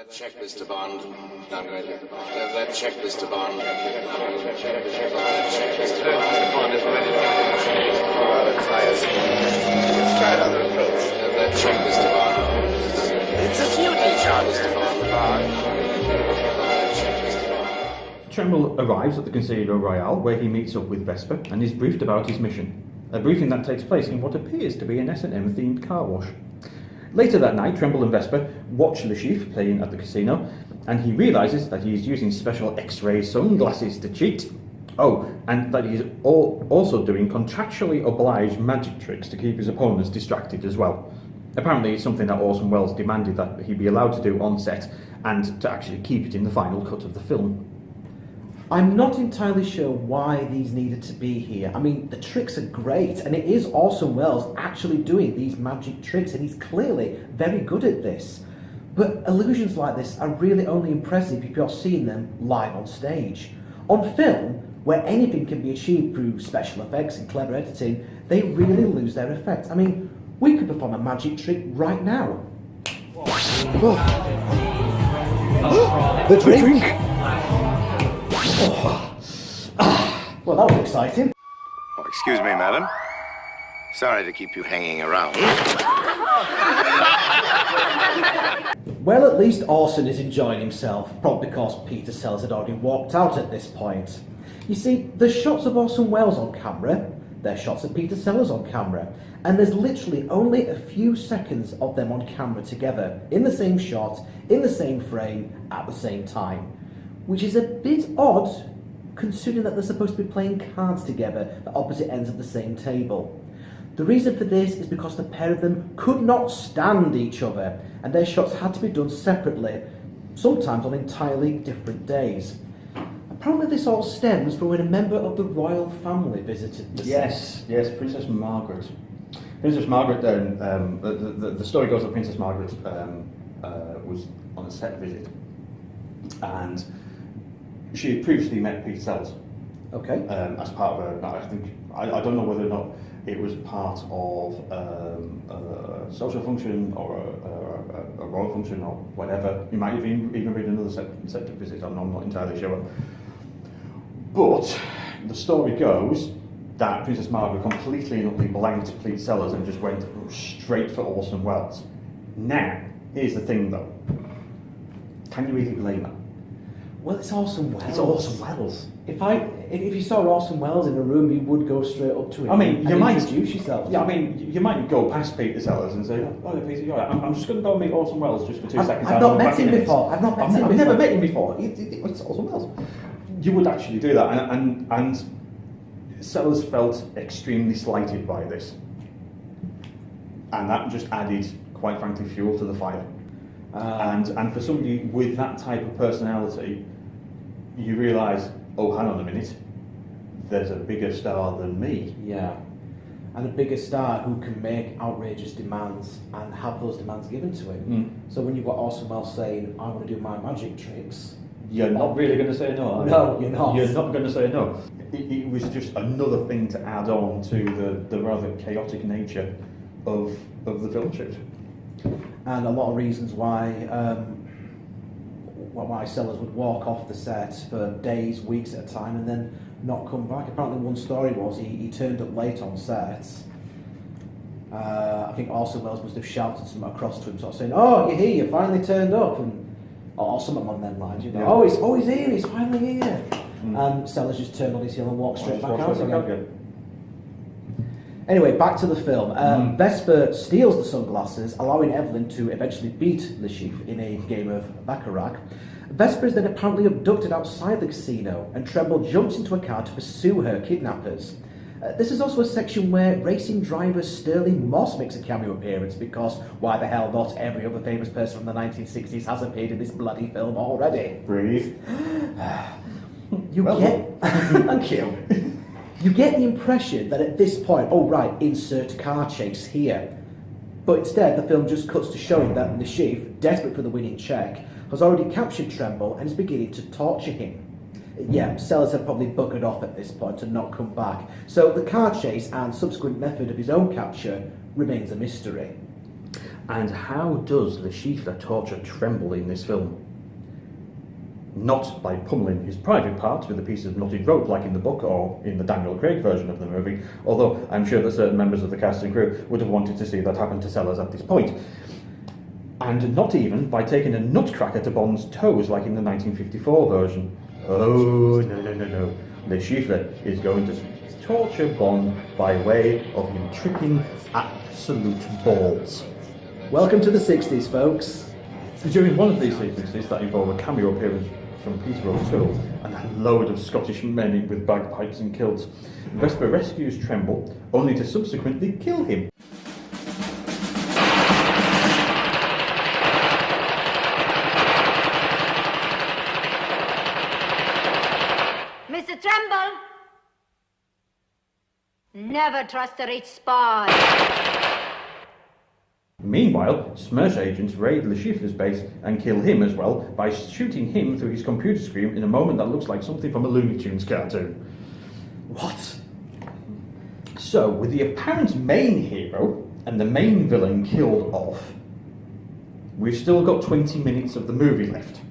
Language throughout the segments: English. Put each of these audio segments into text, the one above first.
That check, Mr. Bond. Not right there. That check, Mr. Bond. That check, Mr. Bond is ready to let's try another approach. That check, Mr. Bond. It's a shooting shot, Mr. Bond. Tremble arrives at the Casino Royale, where he meets up with Vesper and is briefed about his mission. A briefing that takes place in what appears to be an S&M themed car wash. Later that night, Tremble and Vesper watch Le Chiffre playing at the casino, and he realises that he is using special X-ray sunglasses to cheat. Oh, and that he's also doing contractually obliged magic tricks to keep his opponents distracted as well. Apparently it's something that Orson Welles demanded that he be allowed to do on set, and to actually keep it in the final cut of the film. I'm not entirely sure why these needed to be here. I mean, the tricks are great, and it is Orson Welles actually doing these magic tricks, and he's clearly very good at this. But illusions like this are really only impressive if you're seeing them live on stage. On film, where anything can be achieved through special effects and clever editing, they really lose their effect. I mean, we could perform a magic trick right now. The drink! Well, that was exciting. Oh, excuse me, madam. Sorry to keep you hanging around. Well, at least Orson is enjoying himself, probably because Peter Sellers had already walked out at this point. You see, there's shots of Orson Welles on camera, there's shots of Peter Sellers on camera, and there's literally only a few seconds of them on camera together, in the same shot, in the same frame, at the same time. Which is a bit odd, considering that they're supposed to be playing cards together at opposite ends of the same table. The reason for this is because the pair of them could not stand each other, and their shots had to be done separately, sometimes on entirely different days. Apparently this all stems from when a member of the royal family visited the set. Yes, Princess Margaret. Princess Margaret, the story goes that Princess Margaret was on a set visit, and she had previously met Peter Sellers. Okay. As part of I don't know whether or not it was part of a social function or a royal function or whatever. It might have even been another set visit, I'm not entirely sure. But the story goes that Princess Margaret completely and utterly blanked Peter Sellers and just went straight for Orson Welles. Now, here's the thing though. Can you really blame her? Well, it's Orson Welles. It's Orson Welles. If you saw Orson Welles in a room, you would go straight up to him. I mean, you might introduce yourself. Yeah, I mean, you might go past Peter Sellers and say, "Oh, Peter, you're right. I'm just going to go meet Orson Welles just for 2 seconds." I've not met him before. I've never met him before. It's Orson Welles. You would actually do that, and Sellers felt extremely slighted by this, and that just added, quite frankly, fuel to the fire. And for somebody with that type of personality, you realise, oh, hang on a minute, there's a bigger star than me. Yeah, and a bigger star who can make outrageous demands and have those demands given to him. So when you've got Orson Welles saying, I want to do my magic tricks, you're not really going to say no, are you? No, you're not. You're not going to say no. It was just another thing to add on to the rather chaotic nature of the film shoot. And a lot of reasons why Sellers would walk off the set for days, weeks at a time, and then not come back. Apparently, one story was he turned up late on set. I think Orson Welles must have shouted something across to him, sort of saying, "Oh, you're here! You finally turned up," or something along them lines. You know, Yeah. he's here! He's finally here! And Sellers just turned on his heel and walked straight back out again. Anyway, back to the film. Vesper steals the sunglasses, allowing Evelyn to eventually beat Le Chiffre in a game of Baccarat. Vesper is then apparently abducted outside the casino, and Tremble jumps into a car to pursue her kidnappers. This is also a section where racing driver Sterling Moss makes a cameo appearance, because why the hell not every other famous person from the 1960s has appeared in this bloody film already? Breathe. Thank you. You get the impression that at this point, oh right, insert car chase here. But instead, the film just cuts to showing that Le Chiffre, desperate for the winning check, has already captured Tremble and is beginning to torture him. Yeah, Sellers had probably buggered off at this point and not come back. So the car chase and subsequent method of his own capture remains a mystery. And how does Le Chiffre torture Tremble in this film? Not by pummeling his private parts with a piece of knotted rope like in the book or in the Daniel Craig version of the movie, although I'm sure that certain members of the cast and crew would have wanted to see that happen to Sellers at this point. And not even by taking a nutcracker to Bond's toes like in the 1954 version. Oh, no. Le Chiffre is going to torture Bond by way of him tripping absolute balls. Welcome to the 60s, folks. During one of these sequences that involve a cameo appearance from Peter O'Toole and a load of Scottish men with bagpipes and kilts, Vesper rescues Tremble, only to subsequently kill him. Mr. Tremble! Never trust a rich spy. Meanwhile, Smersh agents raid Le Chiffre's base and kill him as well by shooting him through his computer screen in a moment that looks like something from a Looney Tunes cartoon. What? So, with the apparent main hero and the main villain killed off, we've still got 20 minutes of the movie left.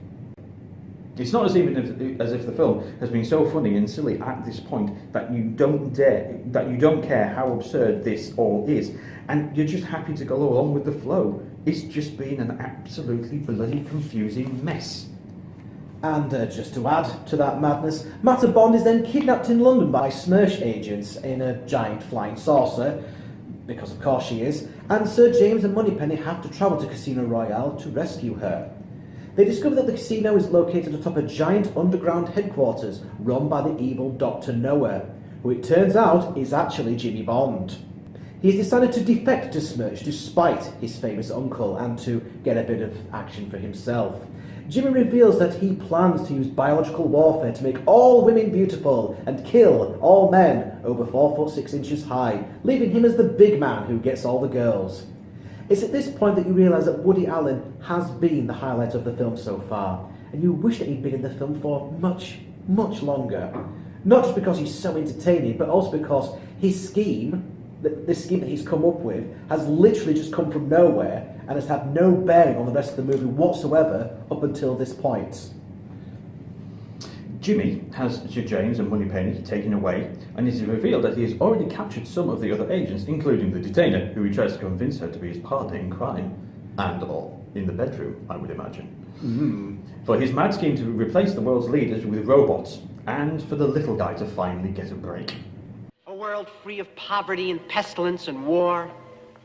It's not as if the film has been so funny and silly at this point that you don't care how absurd this all is, and you're just happy to go along with the flow. It's just been an absolutely bloody confusing mess. And just to add to that madness, Matter Bond is then kidnapped in London by Smersh agents in a giant flying saucer, because of course she is, and Sir James and Moneypenny have to travel to Casino Royale to rescue her. They discover that the casino is located atop a giant underground headquarters run by the evil Dr. Noah, who it turns out is actually Jimmy Bond. He has decided to defect to Smersh despite his famous uncle and to get a bit of action for himself. Jimmy reveals that he plans to use biological warfare to make all women beautiful and kill all men over 4 foot 6 inches high, leaving him as the big man who gets all the girls. It's at this point that you realise that Woody Allen has been the highlight of the film so far, and you wish that he'd been in the film for much, much longer. Not just because he's so entertaining, but also because his scheme, this scheme that he's come up with, has literally just come from nowhere and has had no bearing on the rest of the movie whatsoever up until this point. Jimmy has Sir James and Moneypenny taken away, and it is revealed that he has already captured some of the other agents, including the detainer, who he tries to convince her to be his partner in crime, and or in the bedroom, I would imagine. For his mad scheme to replace the world's leaders with robots, and for the little guy to finally get a break. A world free of poverty and pestilence and war.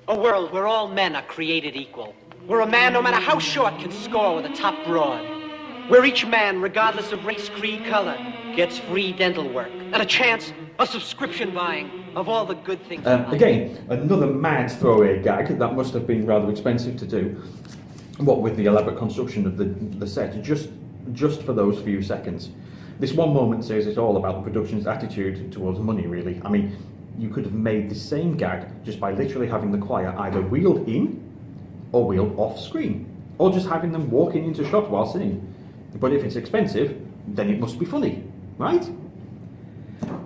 A world where all men are created equal. Where a man, no matter how short, can score with a top broad. Where each man, regardless of race, creed, color, gets free dental work and a chance of subscription buying of all the good things. Again, another mad throwaway gag that must have been rather expensive to do. What with the elaborate construction of the set, just for those few seconds. This one moment says it all about the production's attitude towards money, really. I mean, you could have made the same gag just by literally having the choir either wheeled in or wheeled off screen, or just having them walking into shot while singing. But if it's expensive, then it must be funny, right?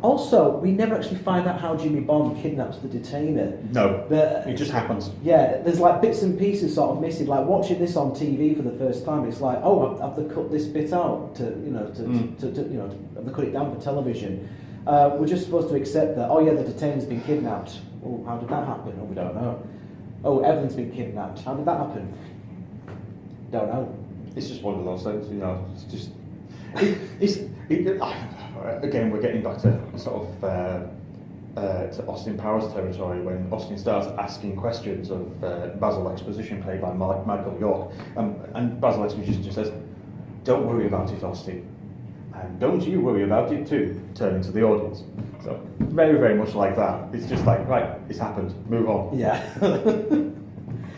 Also, we never actually find out how Jimmy Bond kidnaps the detainer. No, it just happens. Yeah, there's like bits and pieces sort of missing. Like watching this on TV for the first time, it's like, oh, have they cut this bit out to have they cut it down for television? We're just supposed to accept that. Oh yeah, the detainer's been kidnapped. Oh, how did that happen? Oh, we don't know. Oh, Evelyn's been kidnapped. How did that happen? Don't know. It's just one of those things, you know. It's just. Again, we're getting back to sort of to Austin Powers territory when Austin starts asking questions of Basil Exposition, played by Michael York, and Basil Exposition just says, "Don't worry about it, Austin, and don't you worry about it too." Turning to the audience, so very, very much like that. It's just like, right, it's happened. Move on. Yeah.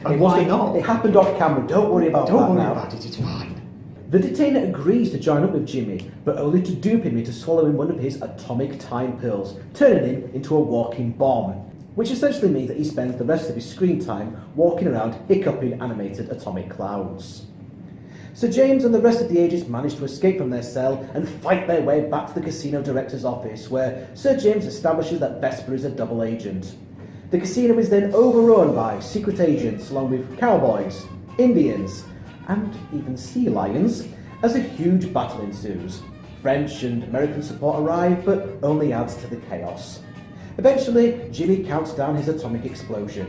And was it not? It happened off camera. Don't worry about that. Don't worry now. about it. It's fine. The detainer agrees to join up with Jimmy, but only to dupe him into swallowing one of his atomic time pills, turning him into a walking bomb, which essentially means that he spends the rest of his screen time walking around hiccuping animated atomic clouds. Sir James and the rest of the agents manage to escape from their cell and fight their way back to the casino director's office, where Sir James establishes that Vesper is a double agent. The casino is then overrun by secret agents along with cowboys, Indians, and even sea lions as a huge battle ensues. French and American support arrive, but only adds to the chaos. Eventually, Jimmy counts down his atomic explosion.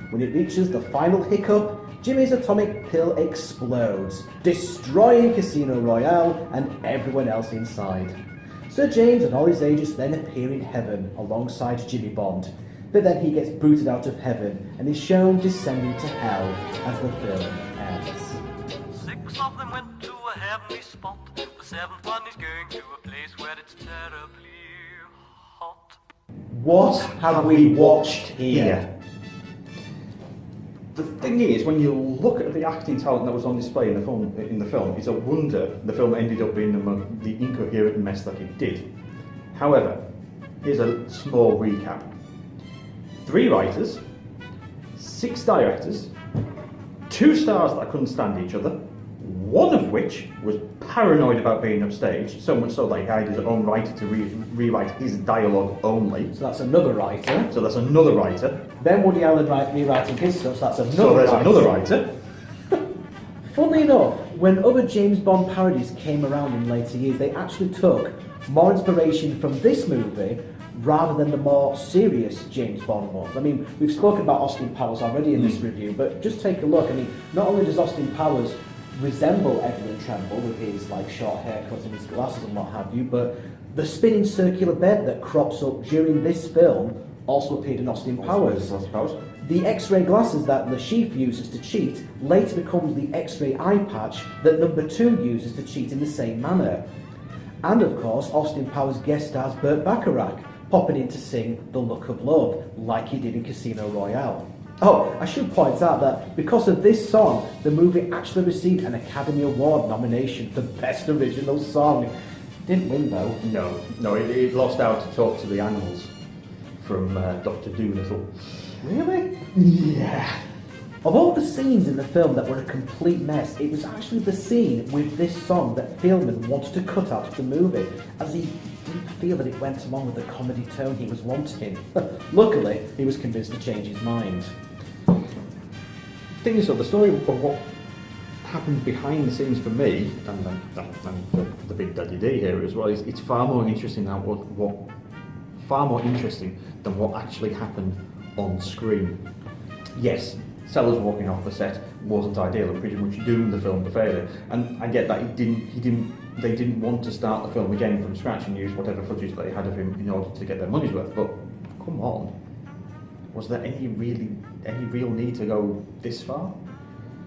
When it reaches the final hiccup, Jimmy's atomic pill explodes, destroying Casino Royale and everyone else inside. Sir James and all his agents then appear in heaven alongside Jimmy Bond, but then he gets booted out of heaven and is shown descending to hell as the film ends. 6 of them went to a heavenly spot. The 7th one is going to a place where it's terribly hot. What have we watched here? The thing is, when you look at the acting talent that was on display in the film, it's a wonder the film ended up being the incoherent mess that it did. However, here's a small recap. 3 writers, 6 directors, 2 stars that couldn't stand each other, one of which was paranoid about being upstaged, so much so that he hired his own writer to rewrite his dialogue only. So that's another writer. Then Woody Allen rewriting his stuff, so that's another writer. Funnily enough, when other James Bond parodies came around in later years, they actually took more inspiration from this movie rather than the more serious James Bond ones. I mean, we've spoken about Austin Powers already in this review, but just take a look. I mean, not only does Austin Powers resemble Edwin Tremble with his short haircut and his glasses and what have you, but the spinning circular bed that crops up during this film also appeared in Austin Powers. The X-ray glasses that Le Chiffre uses to cheat later becomes the X-ray eye patch that number 2 uses to cheat in the same manner. And of course, Austin Powers guest stars Burt Bacharach, popping in to sing The Look of Love, like he did in Casino Royale. Oh, I should point out that because of this song, the movie actually received an Academy Award nomination for Best Original Song. Didn't win though. No, it lost out to Talk to the Animals from Dr. Dolittle. Really? Yeah. Of all the scenes in the film that were a complete mess, it was actually the scene with this song that Fieldman wanted to cut out of the movie, as he didn't feel that it went along with the comedy tone he was wanting. Luckily, he was convinced to change his mind. The thing is, the story of what happened behind the scenes for me, and for the big Daddy D here as well, is it's far more interesting than what actually happened on screen. Yes, Sellers walking off the set wasn't ideal and pretty much doomed the film to failure. And I get that they didn't want to start the film again from scratch and use whatever footage they had of him in order to get their money's worth. But come on, was there any real need to go this far?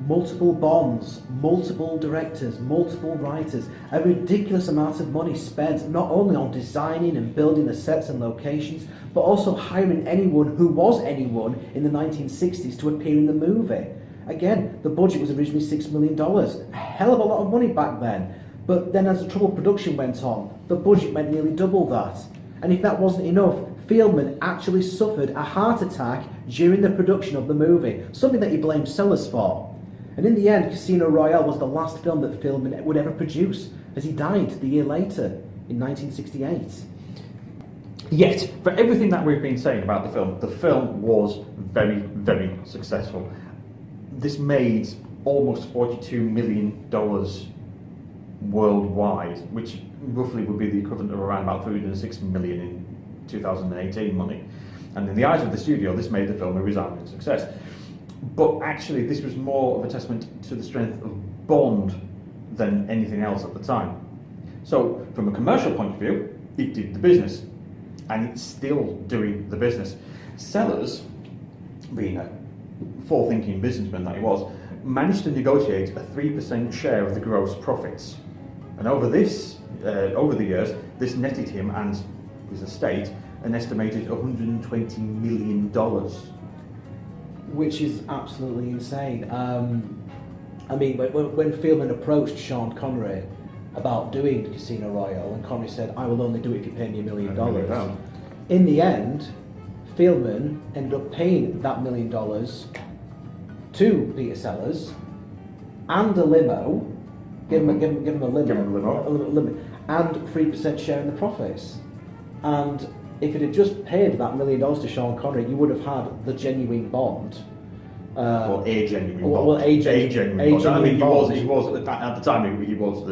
Multiple Bonds, multiple directors, multiple writers, a ridiculous amount of money spent not only on designing and building the sets and locations, but also hiring anyone who was anyone in the 1960s to appear in the movie. Again, the budget was originally $6 million, a hell of a lot of money back then. But then as the troubled production went on, the budget went nearly double that. And if that wasn't enough, Fieldman actually suffered a heart attack during the production of the movie, something that he blamed Sellers for. And in the end, Casino Royale was the last film that Fieldman would ever produce, as he died the year later, in 1968. Yet, for everything that we've been saying about the film was very, very successful. This made almost $42 million worldwide, which roughly would be the equivalent of around about $306 million in 2018 money. And in the eyes of the studio, this made the film a resounding success. But actually, this was more of a testament to the strength of Bond than anything else at the time. So, from a commercial point of view, it did the business. And it's still doing the business. Sellers, being a forward-thinking businessman that he was, managed to negotiate a 3% share of the gross profits. And over the years, this netted him and his estate an estimated $120 million. Which is absolutely insane. I mean, when Fieldman approached Sean Connery about doing Casino Royale, and Connery said, "I will only do it if you pay me $1 million." In the end, Fieldman ended up paying that $1 million to Peter Sellers and a limo, give him a limo, and 3% share in the profits. And if it had just paid that $1 million to Sean Connery, you would have had the genuine Bond. Well, a genuine Bond. Well, a genuine Bond. I mean, he Bond. was at the time. He was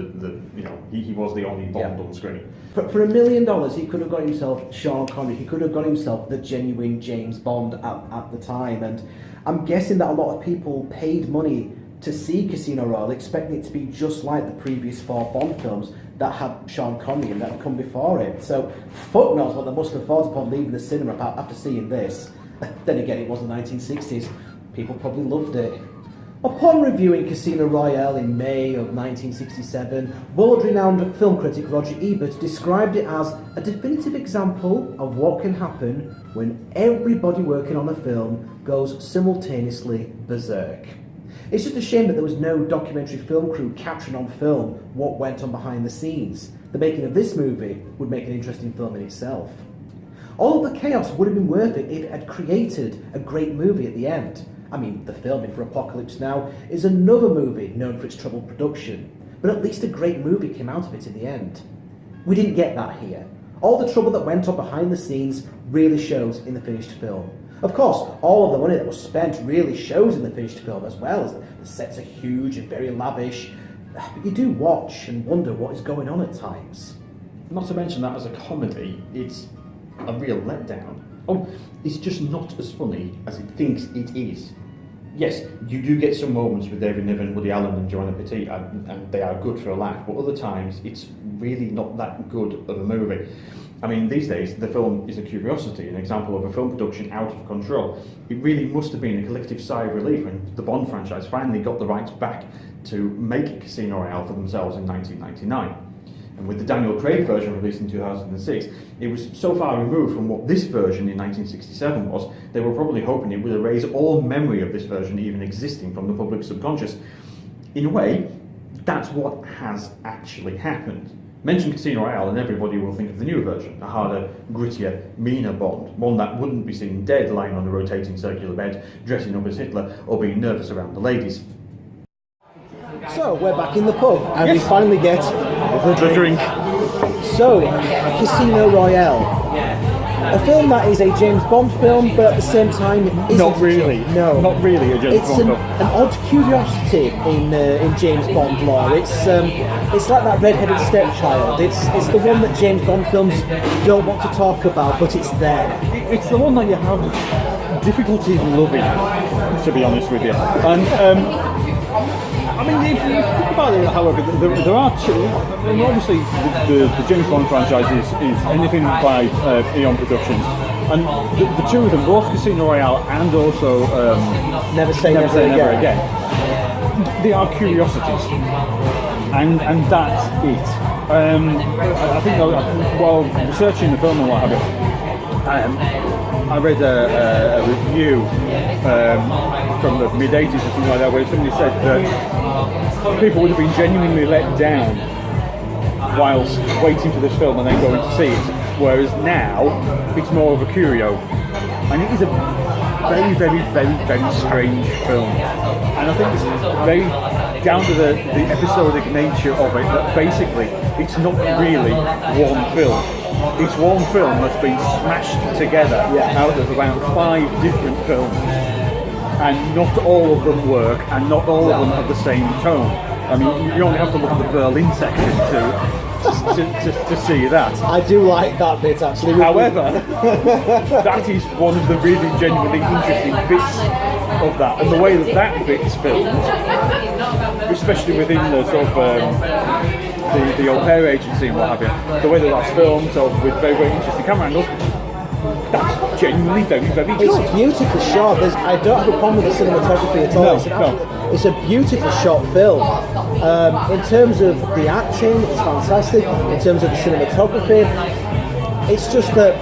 he was the only Bond on screen. For $1 million, he could have got himself Sean Connery. He could have got himself the genuine James Bond at the time. And I'm guessing that a lot of people paid money to see Casino Royale, expecting it to be just like the previous 4 Bond films that had Sean Connery and that had come before it. So, fuck knows what they must have thought upon leaving the cinema after seeing this. Then again, it was the 1960s. People probably loved it. Upon reviewing Casino Royale in May of 1967, world-renowned film critic Roger Ebert described it as a definitive example of what can happen when everybody working on a film goes simultaneously berserk. It's just a shame that there was no documentary film crew capturing on film what went on behind the scenes. The making of this movie would make an interesting film in itself. All of the chaos would have been worth it if it had created a great movie at the end. I mean, the filming for Apocalypse Now is another movie known for its troubled production, but at least a great movie came out of it in the end. We didn't get that here. All the trouble that went on behind the scenes really shows in the finished film. Of course, all of the money that was spent really shows in the finished film, as well as the sets are huge and very lavish, but you do watch and wonder what is going on at times. Not to mention that as a comedy, it's a real letdown. Oh, it's just not as funny as it thinks it is. Yes, you do get some moments with David Niven, Woody Allen and Joanna Petit, and they are good for a laugh, but other times it's really not that good of a movie. I mean, these days, the film is a curiosity, an example of a film production out of control. It really must have been a collective sigh of relief when the Bond franchise finally got the rights back to make Casino Royale for themselves in 1999. And with the Daniel Craig version released in 2006, it was so far removed from what this version in 1967 was, they were probably hoping it would erase all memory of this version even existing from the public's subconscious. In a way, that's what has actually happened. Mention Casino Royale and everybody will think of the new version, a harder, grittier, meaner Bond, one that wouldn't be seen dead lying on a rotating circular bed, dressing up as Hitler, or being nervous around the ladies. So, we're back in the pub, and we finally get the drink. So, Casino Royale. A film that is a James Bond film, but at the same time isn't. Not really. No. Not really a James Bond film. It's an odd curiosity in James Bond lore. It's like that red-headed stepchild. It's the one that James Bond films don't want to talk about, but it's there. It's the one that you have difficulty loving, to be honest with you. And I mean, if you think about it, however, there are two. I mean, obviously, the James Bond franchise is anything by Eon Productions, and the two of them, both Casino Royale and also Never Say Never Again. They are curiosities, and that's it. I think while researching the film and what have you, I read a review from the mid-80s or something like that, where somebody said that people would have been genuinely let down whilst waiting for this film and then going to see it, whereas now it's more of a curio. And it is a very, very, very, very strange film. And I think it's very down to the episodic nature of it, that basically it's not really one film. It's one film that's been smashed together out of about 5 different films. And not all of them work, and not all of them have the same tone. I mean, you only have to look at the Berlin section to see that. I do like that bit, actually. However, that is one of the really genuinely interesting bits of that, and the way that bit's filmed, especially within the sort of the au pair agency and what have you, the way that's filmed, so with very, very interesting camera angles. That's genuinely very, very good. It's beautifully shot. I don't have a problem with the cinematography at all. It's a beautifully shot film. In terms of the acting, it's fantastic. In terms of the cinematography, it's just that,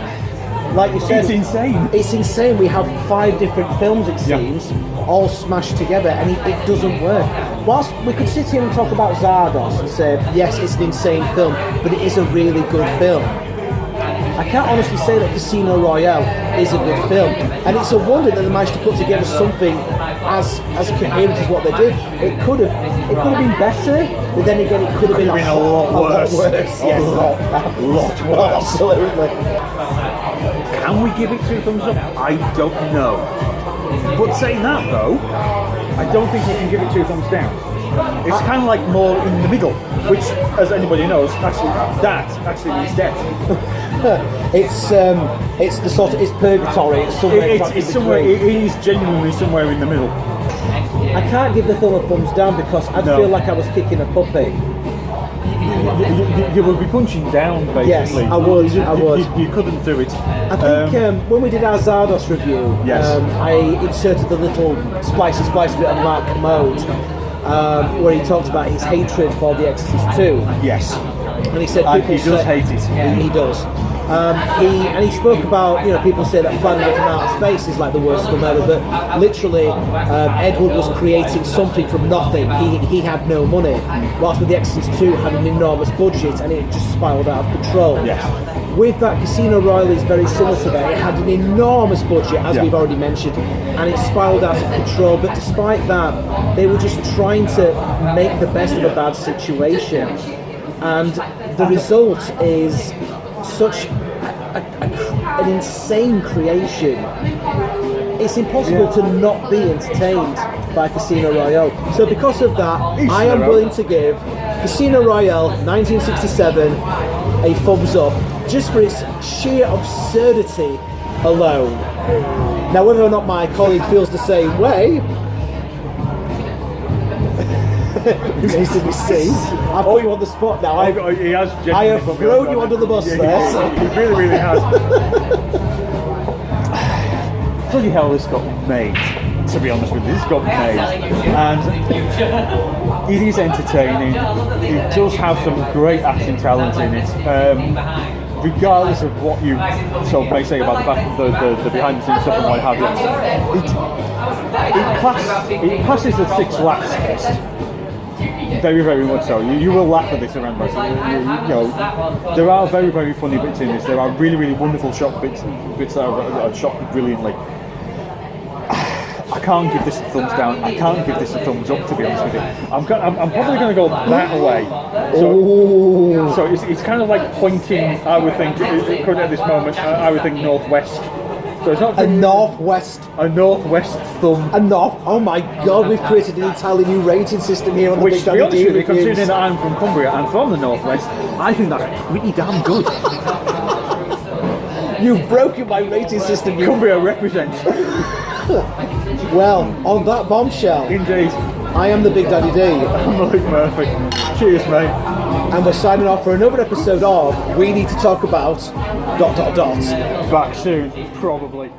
like you said, it's insane. It's insane. We have 5 different films, it seems, all smashed together, and it doesn't work. Whilst we could sit here and talk about Zardos and say, yes, it's an insane film, but it is a really good film. I can't honestly say that Casino Royale is a good film, and it's a wonder that they managed to put together something as coherent as what they did. It could have been better, but then again, it could have been a lot worse. Yes, a lot worse. Absolutely. Can we give it 2 thumbs up? I don't know. But saying that though, I don't think we can give it 2 thumbs down. It's kind of like more in the middle, which, as anybody knows, actually means death. It's the sort of, it's purgatory. It's somewhere. It's somewhere. It is genuinely somewhere in the middle. I can't give the film a thumbs down because I'd feel like I was kicking a puppy. You would be punching down, basically. Yes, I would. You couldn't do it. I think when we did our Zardos review, Yes. I inserted the little spicy bit of Mark Commode, where he talked about his hatred for The Exorcist 2. Yes. And he said And people he does hate it. He does. He spoke about, people say that Planet from Outer Space is like the worst film ever, but literally Edward was creating something from nothing. He had no money, whilst with The Exorcist 2 had an enormous budget and it just spiraled out of control. Yes. With that, Casino Royale is very similar to that. It had an enormous budget, as we've already mentioned, and it spiraled out of control. But despite that, they were just trying to make the best of a bad situation. And the result is such an insane creation. It's impossible to not be entertained by Casino Royale. So because of that, I am willing to give Casino Royale 1967 a thumbs up, just for its sheer absurdity alone. Now, whether or not my colleague feels the same way remains to be seen. I've put you on the spot now. I have thrown you under the bus there. So. He really has. Bloody hell, this got made. To be honest with you, this got made, and it is entertaining. It does have some great acting talent in it. Regardless of what you sort of may say about the behind the scenes stuff and what have you, it passes the 6 laughs test. Very, very much so. You will laugh at this around us. There are very, very funny bits in this. There are really, really wonderful shot bits that are shot brilliantly. I can't give this a thumbs down. I can't give this a thumbs up, to be honest with you. I'm probably going to go that way. So it's kind of like pointing, I would think, currently at this moment, I would think northwest. So it's not a northwest thumb. Oh my God, we've created an entirely new rating system here on the Big Daddy Daddy D reviews. Considering that I'm from Cumbria and from the northwest, I think that's pretty damn good. You've broken my rating system. Cumbria represents. Well, on that bombshell, indeed, I am the Big Daddy D. I'm Mike Murphy. Cheers, mate. And we're signing off for another episode of We Need to Talk About ... Back soon, probably.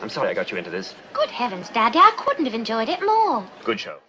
I'm sorry I got you into this. Good heavens, Daddy, I couldn't have enjoyed it more. Good show.